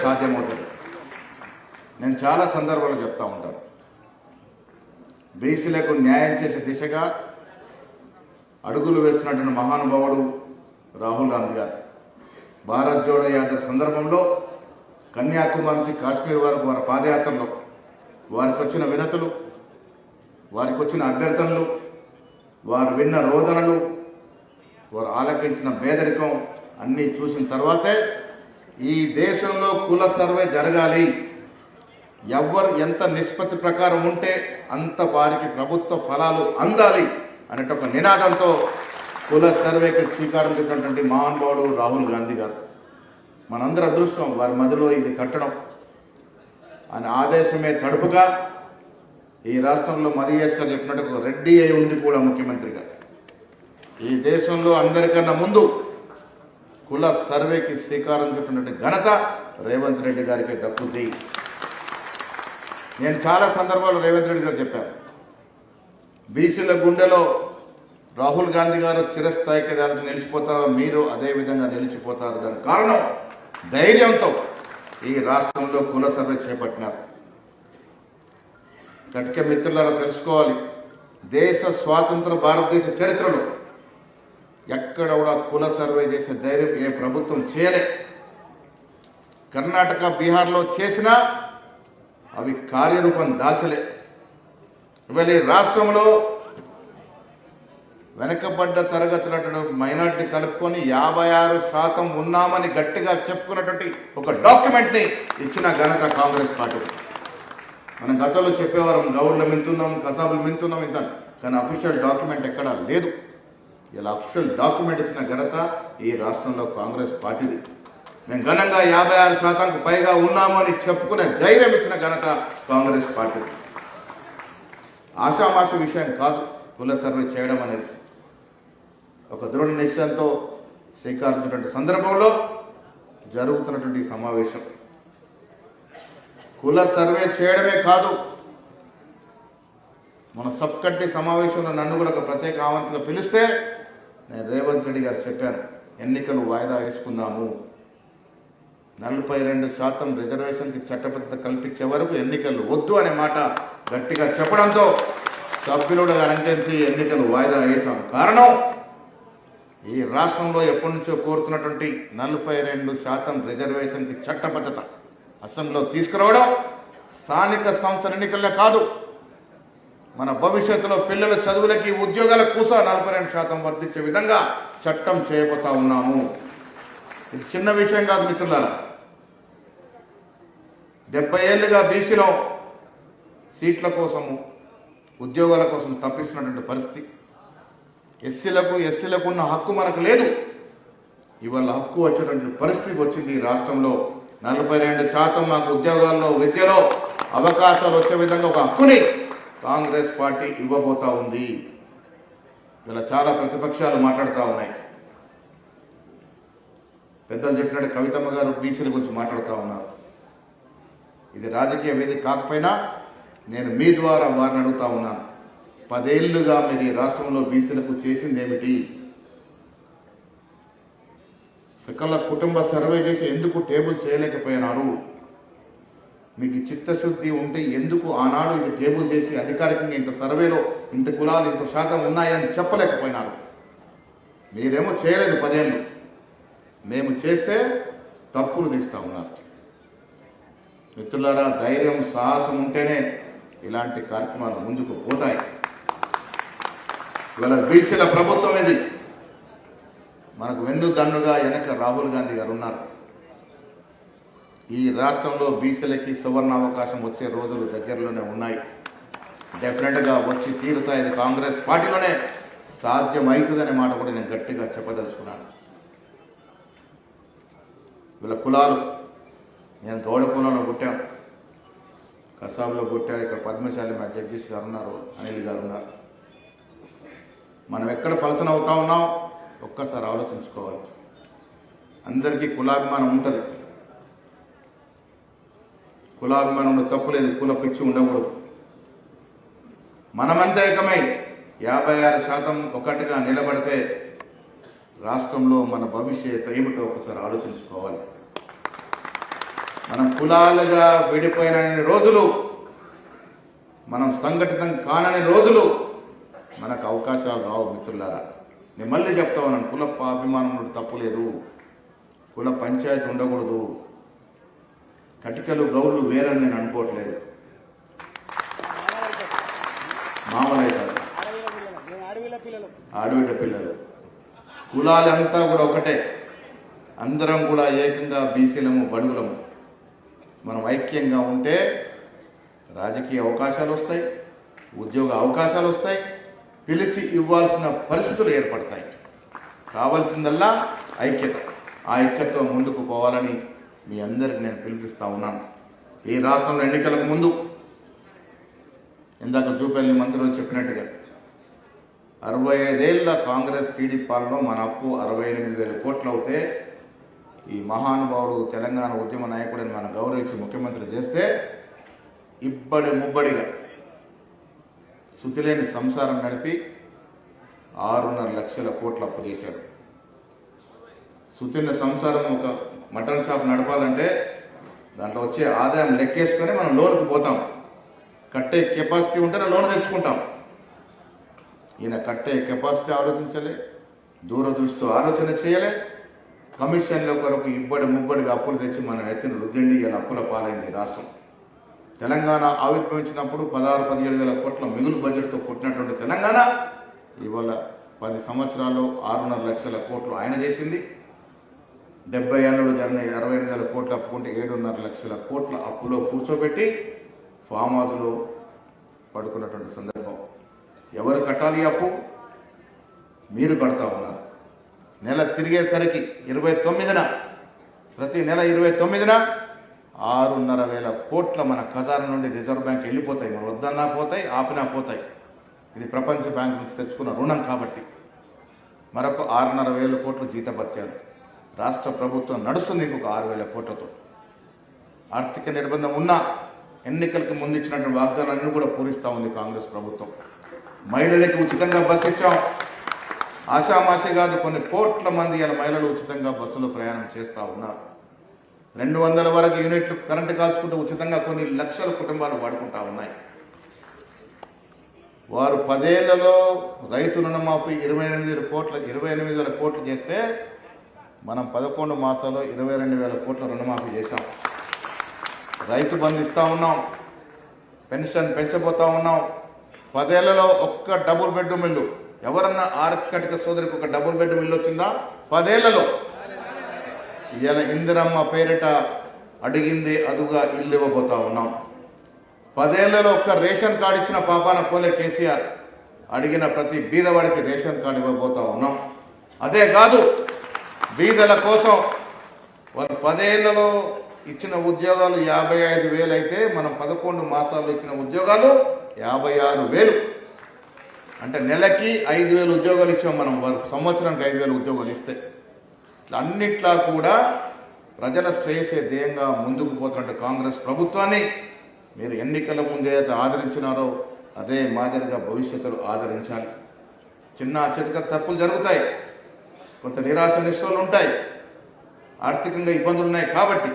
సాధ్యమవుతుంది. నేను చాలా సందర్భాల్లో చెప్తా ఉంటాను, బీసీలకు న్యాయం చేసే దిశగా అడుగులు వేస్తున్నటువంటి మహానుభావుడు రాహుల్ గాంధీ గారు. భారత్ జోడో యాత్ర సందర్భంలో కన్యాకుమారి నుంచి కాశ్మీర్ వరకు వారి పాదయాత్రలో వారికి వచ్చిన వినతులు, వారికి వచ్చిన అభ్యర్థనలు, వారు విన్న రోదనలు, వారు ఆలకించిన పేదరికం అన్నీ చూసిన తర్వాతే ఈ దేశంలో కుల సర్వే జరగాలి, ఎవరు ఎంత నిష్పత్తి ప్రకారం ఉంటే అంత వారికి ప్రభుత్వ ఫలాలు అందాలి అనే ఒక నినాదంతో కుల సర్వేకి శ్రీకారం చుట్టినటువంటి మహానుభావుడు రాహుల్ గాంధీ గారు. మనందరి అదృష్టం వారి మధ్యలో ఇది కట్టడం. ఆయన ఆదేశమే తడుపుగా ఈ రాష్ట్రంలో మధుయేష్ గారు చెప్పినట్టు ఒక రెడ్డి అయి ఉంది కూడా ముఖ్యమంత్రిగా. ఈ దేశంలో అందరికన్నా ముందు కుల సర్వేకి శ్రీకారం చుట్టినటువంటి ఘనత రేవంత్ రెడ్డి గారికి దక్కుతుంది. నేను చాలా సందర్భాల్లో రేవంత్ రెడ్డి గారు చెప్పాను, బీసీల గుండెలో రాహుల్ గాంధీ గారు చిరస్థాయికి దానికి నిలిచిపోతారో, మీరు అదేవిధంగా నిలిచిపోతారు. దానికి కారణం ధైర్యంతో ఈ రాష్ట్రంలో కుల సర్వే చేపట్టినారు. గట్టిగా మిత్రులారా తెలుసుకోవాలి, దేశ స్వాతంత్ర భారతదేశ చరిత్రలో ఎక్కడ కూడా కుల సర్వే చేసే ధైర్యం ఏ ప్రభుత్వం చేయలే. కర్ణాటక, బీహార్లో చేసినా అవి కార్యరూపం దాల్చలే. ఇవాళ ఈ రాష్ట్రంలో వెనకబడ్డ తరగతుల మైనార్టీ కలుపుకొని 56% ఉన్నామని గట్టిగా చెప్పుకున్నటువంటి ఒక డాక్యుమెంట్ని ఇచ్చిన ఘనత కాంగ్రెస్ పార్టీ. మనం గతంలో చెప్పేవారం గౌడ్ల మింతున్నాం, కసాబులు మింతున్నాం ఇంత, కానీ అఫీషియల్ డాక్యుమెంట్ ఎక్కడా లేదు. ఇలా అఫీషియల్ డాక్యుమెంట్ ఇచ్చిన ఘనత ఈ రాష్ట్రంలో కాంగ్రెస్ పార్టీది. మేము ఘనంగా 56%కు పైగా ఉన్నాము అని చెప్పుకునే ధైర్యం ఇచ్చిన ఘనత కాంగ్రెస్ పార్టీ. ఆషామాష విషయం కాదు కుల సర్వే చేయడం అనేది. ఒక దృఢ నిశ్చయంతో స్వీకరించినటువంటి సందర్భంలో జరుగుతున్నటువంటి సమావేశం. కుల సర్వే చేయడమే కాదు, మన సబ్ కమిటీ సమావేశంలో నన్ను కూడా ఒక ప్రత్యేక ఆహ్వానంగా పిలిస్తే నేను రేవంత్ రెడ్డి గారు చెప్పాను, ఎన్నికలు వాయిదా వేసుకుందాము, 42% రిజర్వేషన్కి చట్టబద్ధత కల్పించే వరకు ఎన్నికలు వద్దు అనే మాట గట్టిగా చెప్పడంతో సభ్యులు అంగీకరించి ఎన్నికలు వాయిదా వేశాం. కారణం ఈ రాష్ట్రంలో ఎప్పటి నుంచో కోరుతున్నటువంటి 42% రిజర్వేషన్కి చట్టబద్ధత అసెంబ్లీలో తీసుకురావడం స్థానిక సంస్థల ఎన్నికలే కాదు, మన భవిష్యత్తులో పిల్లల చదువులకి, ఉద్యోగాలకు కూడా 42% వర్ధించే విధంగా చట్టం చేయబోతా ఉన్నాము. ఇది చిన్న విషయం కాదు మిత్రులారా. 70 ఏళ్ళుగా బీసీలో సీట్ల కోసము, ఉద్యోగాల కోసం తప్పిస్తున్నటువంటి పరిస్థితి. ఎస్సీలకు, ఎస్టీలకు ఉన్న హక్కు మనకు లేదు. ఇవాళ హక్కు వచ్చేటువంటి పరిస్థితి వచ్చింది ఈ రాష్ట్రంలో. 42% మాకు ఉద్యోగాల్లో, విద్యలో అవకాశాలు వచ్చే విధంగా ఒక హక్కుని కాంగ్రెస్ పార్టీ ఇవ్వబోతా ఉంది. ఇలా చాలా ప్రతిపక్షాలు మాట్లాడుతూ ఉన్నాయి. పెద్దలు చెప్పినట్టు కవితమ్మ గారు బీసీల గురించి మాట్లాడుతూ ఉన్నారు. ఇది రాజకీయ వేదిక కాకపోయినా నేను మీ ద్వారా వారిని అడుగుతా ఉన్నాను, 10 ఏళ్లుగా మీరు ఈ రాష్ట్రంలో బీసీలకు చేసింది ఏమిటి? సకల కుటుంబ సర్వే చేసి ఎందుకు టేబుల్ చేయలేకపోయినారు? మీకు చిత్తశుద్ధి ఉంటే ఎందుకు ఆనాడు ఇది టేబుల్ చేసి అధికారికంగా ఇంత సర్వేలో ఇంత కులాలు, ఇంత శాతం ఉన్నాయని చెప్పలేకపోయినారు? మీరేమో చేయలేదు 10 ఏళ్ళు, మేము చేస్తే తప్పులు తీస్తూ ఉన్నారు. మిత్రులారా, ధైర్యం, సాహసం ఉంటేనే ఇలాంటి కార్యక్రమాలు ముందుకు పోతాయి. ఇవాళ బీసీల ప్రభుత్వం ఇది. మనకు వెన్నుదన్నుగా వెనక రాహుల్ గాంధీ గారు ఉన్నారు. ఈ రాష్ట్రంలో బీసీలకి సువర్ణ అవకాశం వచ్చే రోజులు దగ్గరలోనే ఉన్నాయి. డెఫినెట్గా వచ్చి తీరుతాయి. ఇది కాంగ్రెస్ పార్టీలోనే సాధ్యమవుతుందనే మాట కూడా నేను గట్టిగా చెప్పదలుచుకున్నాను. వీళ్ళ కులాలు, నేను గౌడ కులంలో పుట్టాను, కసాబ్లో పుట్టారు. ఇక్కడ పద్మశాలి మా జగదీష్ గారు ఉన్నారు, అనిల్ గారు ఉన్నారు. మనం ఎక్కడ పలచన అవుతా ఉన్నాం ఒక్కసారి ఆలోచించుకోవాలి. అందరికీ కులాభిమానం ఉంటుంది. కులాభిమానంలో తప్పు లేదు, కుల పిచ్చి ఉండకూడదు. మనమంతా ఏకమై 56% ఒకటిగా నిలబడితే రాష్ట్రంలో మన భవిష్యత్తు ఏమిటో ఒకసారి ఆలోచించుకోవాలి. మనం కులాలుగా విడిపోయిన రోజులు, మనం సంఘటితం కానని రోజులు మనకు అవకాశాలు రావు మిత్రులారా. నేను మళ్ళీ చెప్తా ఉన్నాను, కుల అభిమానం తప్పు లేదు, కుల పంచాయతీ ఉండకూడదు, కటికలు గౌరులు వేరని నేను అనుకోవట్లేదు. మామూలైతారు ఆడబిడ్డ పిల్లలు, కులాలంతా కూడా ఒకటే, అందరం కూడా ఏకంగా బీసీలము బడుగులము. మనం ఐక్యంగా ఉంటే రాజకీయ అవకాశాలు వస్తాయి, ఉద్యోగ అవకాశాలు వస్తాయి, పిలిచి ఇవ్వాల్సిన పరిస్థితులు ఏర్పడతాయి. కావాల్సిందల్లా ఐక్యత. ఆ ఐక్యతతో ముందుకు పోవాలని మీ అందరికి నేను పిలిపిస్తూ ఉన్నాను. ఈ రాష్ట్రంలో ఎన్నికలకు ముందు ఇందాక జూపల్లి మంత్రులు చెప్పినట్టుగా 65 ఏళ్ల కాంగ్రెస్ టీడీపీ పాలనలో మన అప్పు 68,000 కోట్లు అవుతే, ఈ మహానుభావుడు తెలంగాణ ఉద్యమ నాయకుడిని మనం గౌరవించి ముఖ్యమంత్రి చేస్తే ఇబ్బడి ముబ్బడిగా శుతిలేని సంసారం నడిపి 6.5 లక్షల కోట్ల అప్పు చేశాడు. శుతిన్న సంసారం ఒక మటన్ షాప్ నడపాలంటే దాంట్లో వచ్చే ఆదాయం లెక్కేసుకొని మనం లోన్కి పోతాం. కట్టే కెపాసిటీ ఉంటేనే లోన్ తెచ్చుకుంటాం. ఈయన కట్టే కెపాసిటీ ఆలోచించలే, దూరదృష్టితో ఆలోచన చేయలే, కమిషన్ల కొరకు ఇబ్బడి ముబ్బడిగా అప్పులు తెచ్చి మన నెత్తిన రుద్దండి. ఇలా అప్పుల పాలైంది రాష్ట్రం. తెలంగాణ ఆవిర్భవించినప్పుడు 16-17 వేల కోట్ల మిగులు బడ్జెట్తో పుట్టినటువంటి తెలంగాణ ఇవాళ 10 సంవత్సరాల్లో 6.5 లక్షల కోట్లు ఆయన చేసింది. 70 ఏళ్ళు జరిగిన 68,000 కోట్ల అప్పుకుంటే 7.5 లక్షల కోట్ల అప్పులో కూర్చోబెట్టి ఫామ్ హౌస్లో పడుకున్నటువంటి సందర్భం. ఎవరు కట్టాలి అప్పు? మీరు కడతా ఉన్నారు. నెల తిరిగేసరికి 29న, ప్రతి నెల 29న 6.5 కోట్ల మన ఖజానా నుండి రిజర్వ్ బ్యాంక్ వెళ్ళిపోతాయి. మనం వద్దన్నా పోతాయి, ఆపినా పోతాయి. ఇది ప్రపంచ బ్యాంక్ నుంచి తెచ్చుకున్న రుణం కాబట్టి. మరొక 6.5 కోట్లు జీతభత్యాలు. రాష్ట్ర ప్రభుత్వం నడుస్తుంది ఇంకొక 6,000 కోట్లతో. ఆర్థిక నిర్బంధం ఉన్నా ఎన్నికలకు ముందు ఇచ్చినటువంటి వాగ్దానాన్ని కూడా పూరిస్తూ ఉంది కాంగ్రెస్ ప్రభుత్వం. మహిళలకు ఉచితంగా బస్సు ఇచ్చాం. ఆషామాషి కాదు, కొన్ని కోట్ల మంది ఇలా మహిళలు ఉచితంగా బస్సులో ప్రయాణం చేస్తూ ఉన్నారు. 200 వరకు యూనిట్లు కరెంటు కాల్చుకుంటూ ఉచితంగా కొన్ని లక్షల కుటుంబాలు వాడుకుంటా ఉన్నాయి. వారు 10 ఏళ్లలో రైతు రుణమాఫీ 28,000 కోట్లు చేస్తే మనం 11 మాసాల్లో 22,000 కోట్ల రుణమాఫీ చేశాం. రైతు బంధు ఇస్తూ ఉన్నాం, పెన్షన్ పెంచబోతా ఉన్నాం. 10 ఏళ్లలో ఒక్క డబుల్ బెడ్రూమ్ ఇల్లు, ఎవరన్నా ఆర్థిక సోదరికి ఒక డబుల్ బెడ్రూమ్ ఇల్లు వచ్చిందా? 10 ఏళ్లలో. ఇవాళ ఇందిరమ్మ పేరిట అడిగింది అదుగా ఇల్లు ఇవ్వబోతా ఉన్నాం. 10 ఏళ్లలో ఒక్క రేషన్ కార్డు ఇచ్చిన పాపాన పోలే కేసీఆర్. అడిగిన ప్రతి బీదవాడికి రేషన్ కార్డు ఇవ్వబోతా ఉన్నాం. అదే కాదు, బీదల కోసం వాళ్ళు 10 ఏళ్లలో ఇచ్చిన ఉద్యోగాలు 55,000 అయితే మనం 11 మాసాల్లో ఇచ్చిన ఉద్యోగాలు 56,000. అంటే నెలకి 5,000 ఉద్యోగాలు ఇచ్చాం మనం. సంవత్సరానికి 5,000 ఉద్యోగాలు ఇస్తే అన్నిట్లా కూడా ప్రజల శ్రేయసే ధ్యేయంగా ముందుకు పోతున్నట్టు కాంగ్రెస్ ప్రభుత్వాన్ని మీరు ఎన్నికల ముందే ఆదరించినారో అదే మాదిరిగా భవిష్యత్తులో ఆదరించాలి. చిన్న చితక తప్పులు జరుగుతాయి, కొంత నిరాశ నిస్సలు ఉంటాయి, ఆర్థికంగా ఇబ్బందులు ఉన్నాయి కాబట్టి.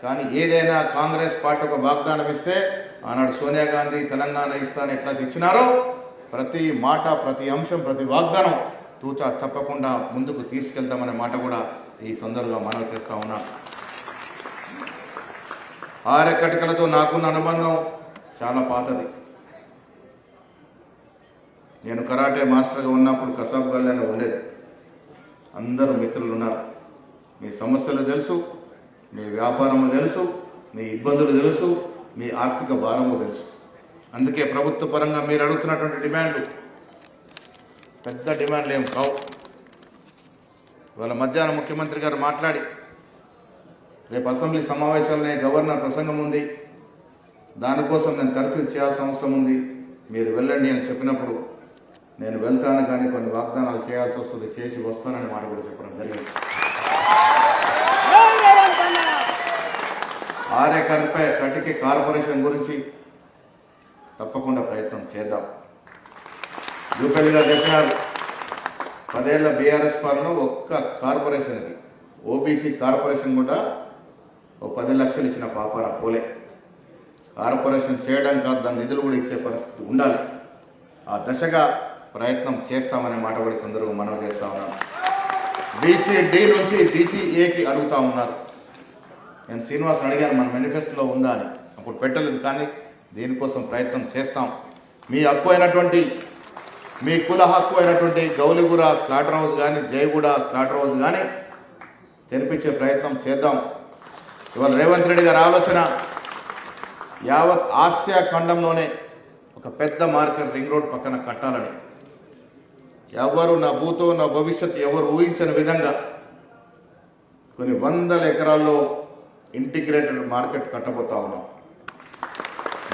కానీ ఏదైనా కాంగ్రెస్ పార్టీ ఒక వాగ్దానం ఇస్తే, ఆనాడు సోనియా గాంధీ తెలంగాణ ఇస్తానని ఎట్లా ఇచ్చినారో ప్రతి మాట, ప్రతి అంశం, ప్రతి వాగ్దానం తూచా తప్పకుండా ముందుకు తీసుకెళ్తామనే మాట కూడా ఈ సందర్భంగా మనవి చేస్తూ ఉన్నాను. ఆరెకటికలతో నాకున్న అనుబంధం చాలా పాతది. నేను కరాటే మాస్టర్గా ఉన్నప్పుడు కసాబ్ గల్లీలో ఉండేది. అందరూ మిత్రులు ఉన్నారు. మీ సమస్యలు తెలుసు, మీ వ్యాపారము తెలుసు, మీ ఇబ్బందులు తెలుసు, మీ ఆర్థిక భారము తెలుసు. అందుకే ప్రభుత్వ పరంగా మీరు అడుగుతున్నటువంటి డిమాండ్లు పెద్ద డిమాండ్లు ఏం కావు. ఇవాళ మధ్యాహ్నం ముఖ్యమంత్రి గారు మాట్లాడి, రేపు అసెంబ్లీ సమావేశాలనే గవర్నర్ ప్రసంగం ఉంది, దానికోసం నేను తరఫీ చేయాల్సిన అవసరం ఉంది, మీరు వెళ్ళండి అని చెప్పినప్పుడు నేను వెళ్తాను, కానీ కొన్ని వాగ్దానాలు చేయాల్సి వస్తుంది, చేసి వస్తానని మాట కూడా చెప్పడం జరిగింది. ఆరేకల్పై కటికి కార్పొరేషన్ గురించి తప్పకుండా ప్రయత్నం చేద్దాం. జూపల్లిగా చెప్పినారు, 10 ఏళ్ల బీఆర్ఎస్ పాలన ఒక్క కార్పొరేషన్కి, ఓబీసీ కార్పొరేషన్ కూడా ఓ 10 లక్షలు ఇచ్చిన పాపారా పోలే. కార్పొరేషన్ చేయడం కాదు, దాని నిధులు కూడా ఇచ్చే పరిస్థితి ఉండాలి. ఆ దశగా ప్రయత్నం చేస్తామనే మాట కూడా సందర్భంగా మనవి చేస్తా ఉన్నాను. BCD నుంచి BCAకి అడుగుతా ఉన్నారు. నేను శ్రీనివాస్ని అడిగాను మన మేనిఫెస్టోలో ఉందా అని, అప్పుడు పెట్టలేదు. కానీ దీనికోసం ప్రయత్నం చేస్తాం. మీ హక్కు అయినటువంటి, మీ కుల హక్కు అయినటువంటి గౌలిగూడ స్లాటర్ హౌస్ కానీ, జయగూడ స్లాటర్ హౌస్ కానీ తెరిపించే ప్రయత్నం చేద్దాం. ఇవాళ రేవంత్ రెడ్డి గారి ఆలోచన యావత్ ఆసియా ఖండంలోనే ఒక పెద్ద మార్కెట్ రింగ్ రోడ్ పక్కన కట్టాలని. ఎవరు నా భూతో నా భవిష్యత్తు ఎవరు ఊహించని విధంగా కొన్ని వందల ఎకరాల్లో ఇంటిగ్రేటెడ్ మార్కెట్ కట్టబోతా ఉన్నాం.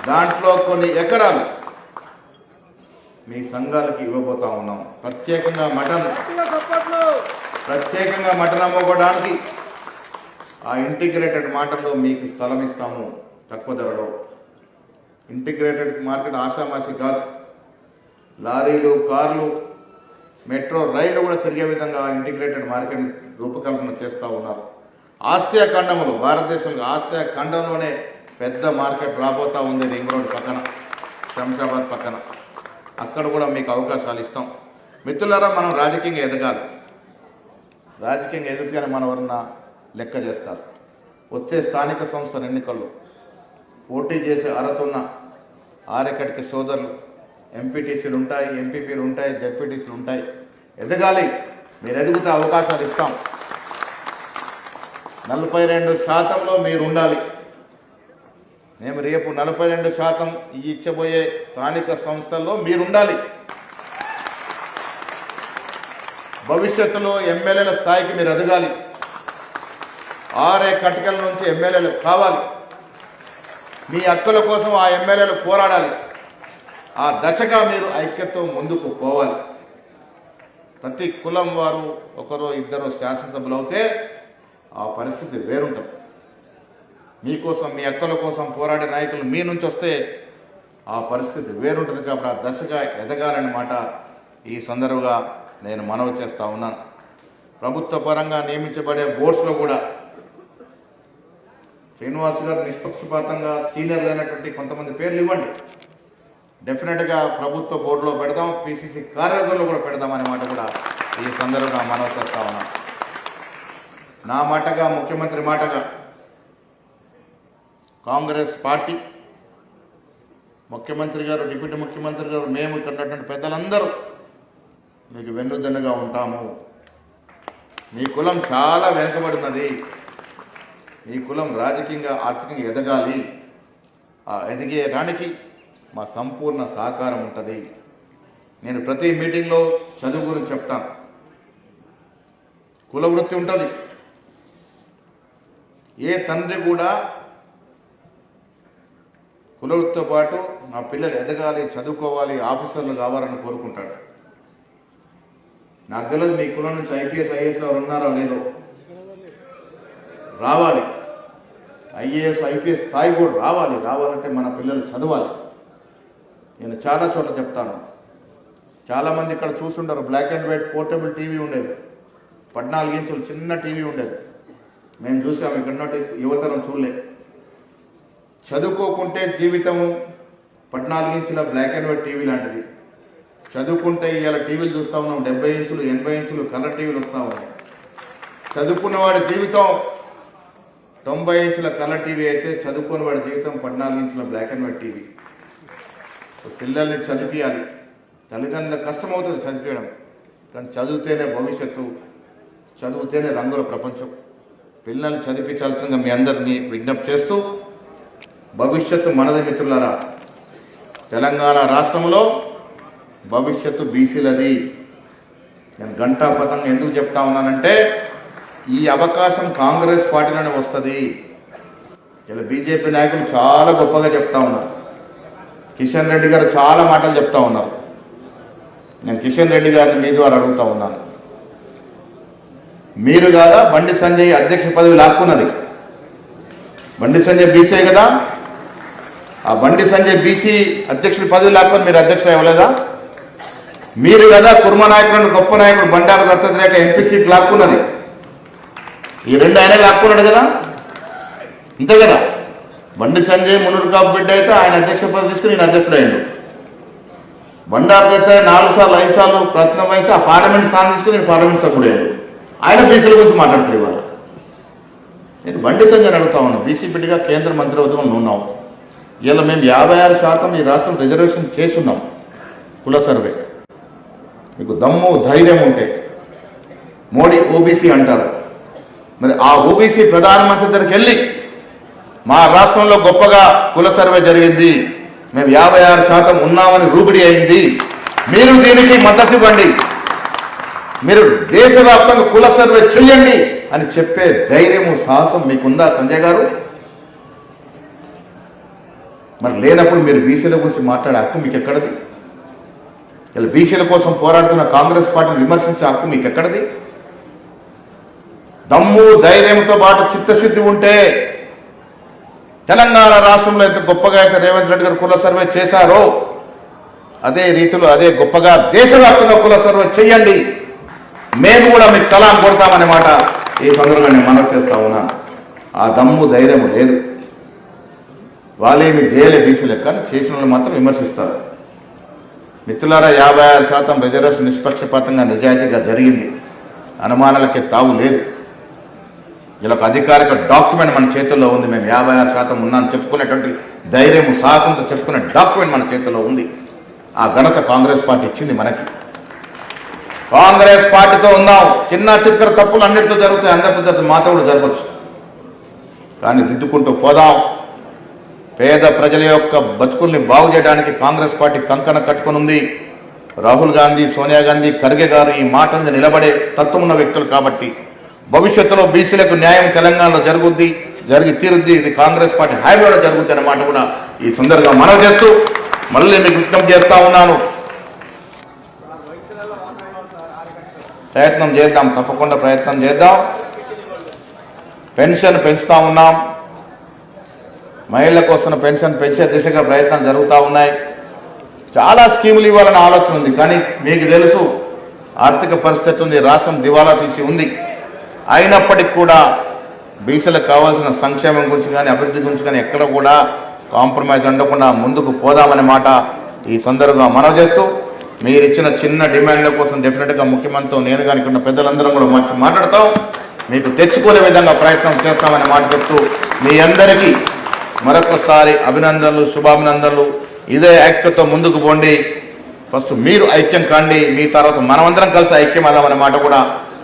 దాంట్లో కొన్ని ఎకరాలు మీ సంఘాలకి ఇవ్వబోతా ఉన్నాం. ప్రత్యేకంగా మటన్ అమ్ముకోవడానికి ఆ ఇంటిగ్రేటెడ్ మార్కెట్లో మీకు స్థలం ఇస్తాము తక్కువ ధరలో. ఇంటిగ్రేటెడ్ మార్కెట్ ఆషామాషి కాదు. లారీలు, కార్లు, మెట్రో రైళ్లు కూడా తిరిగే విధంగా ఇంటిగ్రేటెడ్ మార్కెట్ రూపకల్పన చేస్తూ ఉన్నారు. ఆసియా ఖండంలో, భారతదేశంలో ఆసియా ఖండంలోనే పెద్ద మార్కెట్ రాబోతూ ఉంది రింగ్ రోడ్ పక్కన, శంషాబాద్ పక్కన. అక్కడ కూడా మీకు అవకాశాలు ఇస్తాం. మిత్రులారా, మనం రాజకీయంగా ఎదగాలి. రాజకీయంగా ఎదిగితేనే మన ఎవరన్నా లెక్క చేస్తారు. వచ్చే స్థానిక సంస్థల ఎన్నికల్లో పోటీ చేసే అర్హత ఉన్న ఆరెకటికి సోదరులు, ఎంపీటీసీలు ఉంటాయి, ఎంపీపీలు ఉంటాయి, జెడ్పీటీసీలు ఉంటాయి. ఎదగాలి. మీరు ఎదిగితే అవకాశాలు ఇస్తాం. 42% మీరు ఉండాలి. మేము రేపు 42% ఇచ్చబోయే స్థానిక సంస్థల్లో మీరుండాలి. భవిష్యత్తులో ఎమ్మెల్యేల స్థాయికి మీరు ఎదగాలి. 6 కటికల నుంచి ఎమ్మెల్యేలు కావాలి. మీ హక్కుల కోసం ఆ ఎమ్మెల్యేలు పోరాడాలి. ఆ దశగా మీరు ఐక్యతతో ముందుకు పోవాలి. ప్రతి కులం వారు ఒకరో ఇద్దరు శాసనసభ్యులు అవుతే ఆ పరిస్థితి వేరుంటుంది. మీకోసం, మీ హక్కుల కోసం పోరాడే నాయకులు మీ నుంచి వస్తే ఆ పరిస్థితి వేరుంటుంది. కాబట్టి ఆ దశగా ఎదగాలని మాట ఈ సందర్భంగా నేను మనవి చేస్తూ ఉన్నాను. ప్రభుత్వ పరంగా నియమించబడే బోర్డ్స్లో కూడా శ్రీనివాస్ గారు నిష్పక్షపాతంగా సీనియర్లు అయినటువంటి కొంతమంది పేర్లు ఇవ్వండి. డెఫినెట్గా ప్రభుత్వ బోర్డులో పెడదాం, PCC కార్యవర్గంలో కూడా పెడదామనే మాట కూడా ఈ సందర్భంగా మనవి చేస్తా ఉన్నాను. నా మాటగా, ముఖ్యమంత్రి మాటగా కాంగ్రెస్ పార్టీ, ముఖ్యమంత్రి గారు, డిప్యూటీ ముఖ్యమంత్రి గారు, మేము ఇక్కడ ఉన్నటువంటి పెద్దలందరూ మీకు వెన్నుదన్నుగా ఉంటాము. మీ కులం చాలా వెనుకబడినది. ఈ కులం రాజకీయంగా, ఆర్థికంగా ఎదగాలి. ఆ ఎదిగేయడానికి మా సంపూర్ణ సహకారం ఉంటుంది. నేను ప్రతి మీటింగ్లో చదువు గురించి చెప్తాను. కుల వృత్తి ఉంటుంది. ఏ తండ్రి కూడా కుల వృత్తితో పాటు నా పిల్లలు ఎదగాలి, చదువుకోవాలి, ఆఫీసర్లు కావాలని కోరుకుంటాడు. నాకు తెలియదు మీ కులం నుంచి IPS, IAS ఎవరు ఉన్నారో లేదో. రావాలి. IAS, IPS స్థాయి కూడా రావాలి. రావాలంటే మన పిల్లలు చదవాలి. నేను చాలా చోట్ల చెప్తాను. చాలామంది ఇక్కడ చూస్తుంటారు. Black and white portable TV ఉండేది. 14 ఇంచులు చిన్న టీవీ ఉండేది. మేము చూసాము. ఇక్కడ యువతరం చూడలే. చదువుకోకుంటే జీవితం 14 ఇంచుల బ్లాక్ అండ్ వైట్ టీవీ లాంటిది. చదువుకుంటే ఇవాళ టీవీలు చూస్తూ ఉన్నాం. 70 ఇంచులు, 80 ఇంచులు కలర్ టీవీలు వస్తూ ఉన్నాయి. చదువుకున్నవాడి జీవితం 90 ఇంచుల కలర్ టీవీ అయితే, చదువుకున్న వాడి జీవితం 14 ఇంచుల బ్లాక్ అండ్ వైట్ టీవీ. పిల్లల్ని చదివియాలి. తల్లిదండ్రులకు కష్టమవుతుంది చదివించడం, కానీ చదివితేనే భవిష్యత్తు, చదివితేనే రంగుల ప్రపంచం. పిల్లల్ని చదివించాల్సిందిగా మీ అందరినీ విజ్ఞప్తి చేస్తూ, భవిష్యత్తు మనది మిత్రులారా. తెలంగాణ రాష్ట్రంలో భవిష్యత్తు బీసీలది. నేను ఘంటాపథంగా ఎందుకు చెప్తా ఉన్నానంటే, ఈ అవకాశం కాంగ్రెస్ పార్టీలోనే వస్తుంది. ఇలా బీజేపీ నాయకులు చాలా గొప్పగా చెప్తా ఉన్నారు. కిషన్ రెడ్డి గారు చాలా మాటలు చెప్తా ఉన్నారు. నేను కిషన్ రెడ్డి గారిని మీ ద్వారా అడుగుతా ఉన్నాను. మీరు కాదా బండి సంజయ్ అధ్యక్ష పదవి లాక్కున్నది? బండి సంజయ్ బీసీ కదా. ఆ బండి సంజయ్ బీసీ అధ్యక్షుడి పదవి లాక్కొని మీరు అధ్యక్షుడు ఇవ్వలేదా? మీరు కదా కుర్మ నాయకుడు, గొప్ప నాయకుడు బండారు దత్తాత్రేయ MP సీట్ లాక్కున్నది. ఈ 2 ఆయనే లాక్కున్నాడు కదా. అంతే కదా. బండి సంజయ్ మున్నూరు కాపు బిడ్డ అయితే ఆయన అధ్యక్ష పదవి తీసుకుని నేను అధ్యక్షుడు అయ్యాడు. బండారు అయితే 4 సార్లు 5 సార్లు ప్రయత్నం వహిస్తే ఆ పార్లమెంట్ స్థానం తీసుకుని నేను పార్లమెంట్ సభ్యుడు అయ్యాడు. ఆయన బీసీల గురించి మాట్లాడుతారు. ఇవాళ నేను బండి సంజయ్ అడుగుతా ఉన్నాను, బీసీ బిడ్డగా కేంద్ర మంత్రివర్గంలో ఉన్నాం. ఇలా మేము 56% ఈ రాష్ట్రం రిజర్వేషన్ చేస్తున్నాం కుల సర్వే. మీకు దమ్ము ధైర్యం ఉంటే మోడీ ఓబీసీ అంటారు, మరి ఆ ఓబీసీ ప్రధానమంత్రి దగ్గరికి వెళ్ళి మా రాష్ట్రంలో గొప్పగా కుల సర్వే జరిగింది, మేము 56% ఉన్నామని రూపిడి అయింది, మీరు దీనికి మద్దతు ఇవ్వండి, మీరు దేశవ్యాప్తంగా కుల సర్వే చెయ్యండి అని చెప్పే ధైర్యము సాహసం మీకుందా సంజయ్ గారు? మరి లేనప్పుడు మీరు బీసీల గురించి మాట్లాడే హక్కు మీకు ఎక్కడది? ఇలా బీసీల కోసం పోరాడుతున్న కాంగ్రెస్ పార్టీని విమర్శించే హక్కు మీకు ఎక్కడది? దమ్ము ధైర్యంతో పాటు చిత్తశుద్ధి ఉంటే తెలంగాణ రాష్ట్రంలో ఎంత గొప్పగా అయితే రేవంత్ రెడ్డి గారు కుల సర్వే చేశారో అదే రీతిలో అదే గొప్పగా దేశవ్యాప్తంగా కుల సర్వే చేయండి, మేము కూడా మీకు సలాం కొడతామనే మాట ఈ సందర్భంగా నేను మనవి చేస్తా ఉన్నాను. ఆ దమ్ము ధైర్యం లేదు. వాళ్ళేమి చేయలే బీసీలకు, కానీ చేసిన వాళ్ళు మాత్రం విమర్శిస్తారు. మిత్రులారా, 56% రిజర్వేషన్ నిష్పక్షపాతంగా నిజాయితీగా జరిగింది, అనుమానాలకే తావు లేదు. ఇలా ఒక అధికారిక డాక్యుమెంట్ మన చేతుల్లో ఉంది. మేము 56% ఉన్నాను చెప్పుకునేటువంటి ధైర్యం సాహసంతో చెప్పుకునే డాక్యుమెంట్ మన చేతుల్లో ఉంది. ఆ ఘనత కాంగ్రెస్ పార్టీ ఇచ్చింది మనకి. కాంగ్రెస్ పార్టీతో ఉన్నాం. చిన్న చిత్ర తప్పులు అన్నిటితో జరుగుతాయి, అందరితో జరుగుతాయి, మాతో కూడా జరగచ్చు, కానీ దిద్దుకుంటూ పోదాం. పేద ప్రజల యొక్క బతుకుల్ని బాగు చేయడానికి కాంగ్రెస్ పార్టీ కంకణ కట్టుకుని ఉంది. రాహుల్ గాంధీ, సోనియా గాంధీ, ఖర్గే గారు ఈ మాట మీద నిలబడే తత్వం ఉన్న వ్యక్తులు కాబట్టి భవిష్యత్తులో బీసీలకు న్యాయం తెలంగాణలో జరిగి తీరుద్ది. ఇది కాంగ్రెస్ పార్టీ హయాంలో జరుగుద్ది అనే మాట కూడా ఈ సందర్భంగా మనవి చేస్తూ మళ్ళీ మీకు విజ్ఞప్తి చేస్తా ఉన్నాను. ప్రయత్నం చేద్దాం, తప్పకుండా ప్రయత్నం చేద్దాం. పెన్షన్ పెంచుతా ఉన్నాం. మహిళలకు వస్తున్న పెన్షన్ పెంచే దిశగా ప్రయత్నాలు జరుగుతూ ఉన్నాయి. చాలా స్కీములు ఇవ్వాలని ఆలోచన ఉంది, కానీ మీకు తెలుసు ఆర్థిక పరిస్థితి ఉంది, రాష్ట్రం దివాలా తీసి ఉంది. అయినప్పటికీ కూడా బీసీలకు కావాల్సిన సంక్షేమం గురించి కానీ అభివృద్ధి గురించి కానీ ఎక్కడ కూడా కాంప్రమైజ్ ఉండకుండా ముందుకు పోదామనే మాట ఈ సందర్భంగా మనవి చేస్తూ, మీరు ఇచ్చిన చిన్న డిమాండ్ల కోసం డెఫినెట్గా ముఖ్యమంత్రితో నేను కానీ ఇక్కడ పెద్దలందరం కూడా మంచి మాట్లాడతాం, మీకు తెచ్చుకునే విధంగా ప్రయత్నం చేస్తామనే మాట చెప్తూ మీ అందరికీ మరొకసారి అభినందనలు, శుభాభినందనలు. ఇదే ఐక్యతో ముందుకు పోండి. ఫస్ట్ మీరు ఐక్యం కాండి, మీ తర్వాత మనమందరం కలిసి ఐక్యం అదామనే మాట కూడా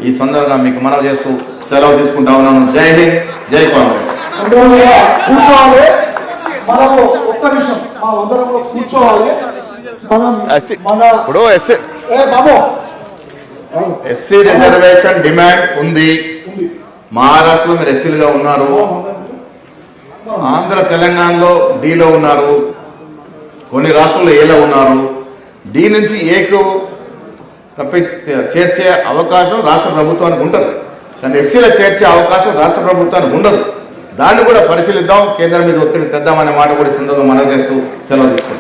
ఈ సందర్భంగా మీకు మనవి చేస్తూ సెలవు తీసుకుంటా ఉన్నాను. జై హింద్, జై కాంగ్రెస్. కూర్చోవాలి, మనము ఒక్క నిమిషం మా అందరం కూర్చోవాలి. ఇప్పుడు ఎస్సీ రిజర్వేషన్ డిమాండ్ ఉంది. మహారాష్ట్రలో మీరు ఎస్సీలుగా ఉన్నారు, ఆంధ్ర తెలంగాణలో డీలో ఉన్నారు, కొన్ని రాష్ట్రాల్లో ఏలో ఉన్నారు. డి నుంచి ఏకు చేర్చే అవకాశం రాష్ట్ర ప్రభుత్వానికి ఉంటుంది, కానీ ఎస్సీలో చేర్చే అవకాశం రాష్ట్ర ప్రభుత్వానికి ఉండదు. దాన్ని కూడా పరిశీలిద్దాం, కేంద్రం మీద ఒత్తిడి తెద్దామనే మాట కూడా సందర్భంగా మనవి చేస్తూ సెలవు తీసుకుంటాం.